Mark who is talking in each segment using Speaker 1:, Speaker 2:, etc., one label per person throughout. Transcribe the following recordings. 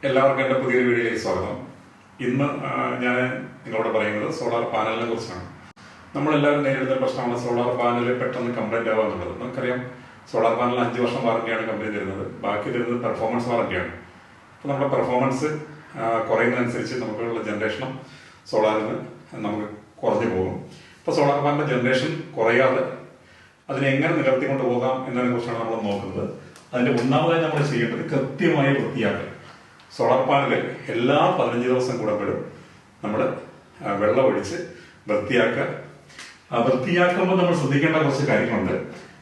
Speaker 1: എല്ലാവർക്കും എൻ്റെ പുതിയൊരു വീഡിയോയിലേക്ക് സ്വാഗതം. ഇന്ന് ഞാൻ നിങ്ങളോട് പറയുന്നത് സോളാർ പാനലിനെ കുറിച്ചാണ്. നമ്മളെല്ലാവരും നേരിടുന്ന പ്രശ്നമാണ് സോളാർ പാനൽ പെട്ടെന്ന് കംപ്ലൈന്റ് ആവുക എന്നുള്ളത്. നമുക്കറിയാം, സോളാർ പാനൽ 5 വർഷം വാറന്റിയാണ് കമ്പനി തരുന്നത്. ബാക്കി തരുന്നത് പെർഫോമൻസ് വാറന്റിയാണ്. അപ്പോൾ നമ്മുടെ പെർഫോമൻസ് കുറയുന്നതനുസരിച്ച് നമുക്കുള്ള ജനറേഷനും സോളാറിന് നമുക്ക് കുറഞ്ഞു പോകും. ഇപ്പോൾ സോളാർ പാനലിൻ്റെ ജനറേഷൻ കുറയാതെ അതിനെ എങ്ങനെ നിലർത്തിക്കൊണ്ട് പോകാം എന്നതിനെ കുറിച്ചാണ് നമ്മൾ നോക്കുന്നത്. അതിൻ്റെ ഒന്നാമതായി നമ്മൾ ചെയ്യേണ്ടത് കൃത്യമായി വൃത്തിയാക്കൽ. സോളാർ പാനൽ എല്ലാ 15 ദിവസം കൂടുമ്പോഴും നമ്മൾ വെള്ളം ഒഴിച്ച് വൃത്തിയാക്കുക. വൃത്തിയാക്കുമ്പോൾ നമ്മൾ ശ്രദ്ധിക്കേണ്ട കുറച്ച് കാര്യങ്ങളുണ്ട്.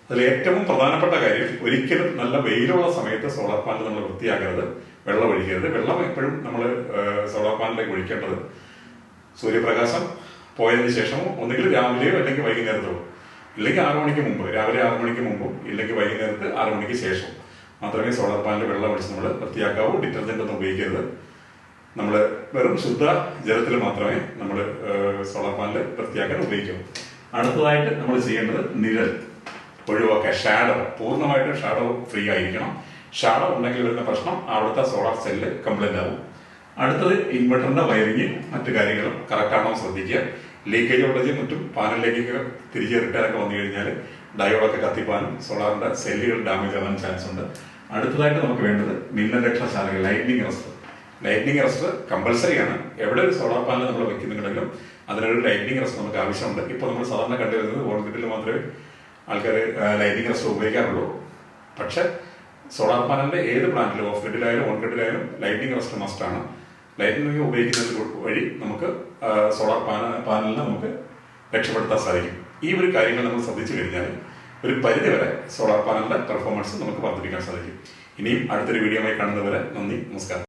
Speaker 1: അതിൽ ഏറ്റവും പ്രധാനപ്പെട്ട കാര്യം, ഒരിക്കലും നല്ല വെയിലുള്ള സമയത്ത് സോളാർ പാനൽ നമ്മൾ വൃത്തിയാക്കരുത്, വെള്ളം ഒഴിക്കരുത്. വെള്ളം എപ്പോഴും നമ്മൾ സോളാർ പാനലിലേക്ക് ഒഴിക്കേണ്ടത് സൂര്യപ്രകാശം പോയതിന് ശേഷമോ ഒന്നുകിൽ രാവിലെയോ അല്ലെങ്കിൽ വൈകുന്നേരത്തോ, ഇല്ലെങ്കിൽ 6 മണിക്ക് മുമ്പ്, രാവിലെ 6 മണിക്ക് മുമ്പും ഇല്ലെങ്കിൽ വൈകുന്നേരത്ത് 6 മണിക്ക് ശേഷം മാത്രമേ സോളാർ പാനൽ വെള്ളം ഒഴിച്ച് നമ്മൾ വൃത്തിയാക്കാവൂ. ഡിറ്റർജന്റ് ഒന്നും ഉപയോഗിക്കരുത്. നമ്മൾ വെറും ശുദ്ധ ജലത്തിൽ മാത്രമേ നമ്മൾ സോളാർ പാനൽ വൃത്തിയാക്കാൻ ഉപയോഗിക്കൂ. അടുത്തതായിട്ട് നമ്മൾ ചെയ്യേണ്ടത് നിഴൽ ഒഴിവാക്കുക. ഷാഡോ, പൂർണ്ണമായിട്ടും ഷാഡോ ഫ്രീ ആയിരിക്കണം. ഷാഡോ ഉണ്ടെങ്കിൽ വരുന്ന പ്രശ്നം അവിടുത്തെ സോളാർ സെല്ല് കംപ്ലൈന്റ് ആവും. അടുത്തത് ഇൻവെർട്ടറിന്റെ വയറിങ് മറ്റു കാര്യങ്ങളും കറക്റ്റ് ആണോ ശ്രദ്ധിക്കുക. ലീക്കേജ് വോൾട്ടേജ് മറ്റും പാനലിലേക്ക് തിരികെ റിട്ടേണൊക്കെ വന്നു കഴിഞ്ഞാൽ ഡയോഡൊക്കെ കത്തിപ്പാനും സോളാറിന്റെ സെല്ലുകൾ ഡാമേജ് ആവാൻ ചാൻസ് ഉണ്ട്. അടുത്തതായിട്ട് നമുക്ക് വേണ്ടത് മിന്നൽ രക്ഷാശാലകൾ, ലൈറ്റ്നിങ് അറസ്റ്റർ. ലൈറ്റ്നിങ് അറസ്റ്റർ കമ്പൽസറിയാണ്. എവിടെ ഒരു സോളാർ പാനൽ നമ്മൾ വെക്കുന്നുണ്ടെങ്കിലും അതിനൊരു ലൈറ്റ്നിങ് അറസ്റ്റർ നമുക്ക് ആവശ്യമുണ്ട്. ഇപ്പോൾ നമ്മൾ സാധാരണ കണ്ടുവരുന്നത് ഓൺ ഗ്രിഡിൽ മാത്രമേ ആൾക്കാർ ലൈറ്റ്നിങ് അറസ്റ്റർ ഉപയോഗിക്കാറുള്ളൂ. പക്ഷെ സോളാർ പാനലിന്റെ ഏത് പ്ലാന്റിലും, ഓഫ് ഗ്രിഡിലായാലും ഓൺ ഗ്രിഡിലായാലും ലൈറ്റ്നിങ് അറസ്റ്റർ മസ്റ്റാണ്. ലൈറ്റ്നിങ് ഉപയോഗിക്കുന്നത് വഴി നമുക്ക് സോളാർ പാനലിനെ നമുക്ക് രക്ഷപ്പെടുത്താൻ സാധിക്കും. ഈ ഒരു കാര്യങ്ങൾ നമ്മൾ ശ്രദ്ധിച്ചു കഴിഞ്ഞാൽ ഒരു പരിധിവരെ സോളാർ പാനലിന്റെ പെർഫോമൻസ് നമുക്ക് വർദ്ധിപ്പിക്കാൻ സാധിക്കും. ഇനിയും അടുത്തൊരു വീഡിയോയുമായി കാണുന്നവരെ നന്ദി, നമസ്കാരം.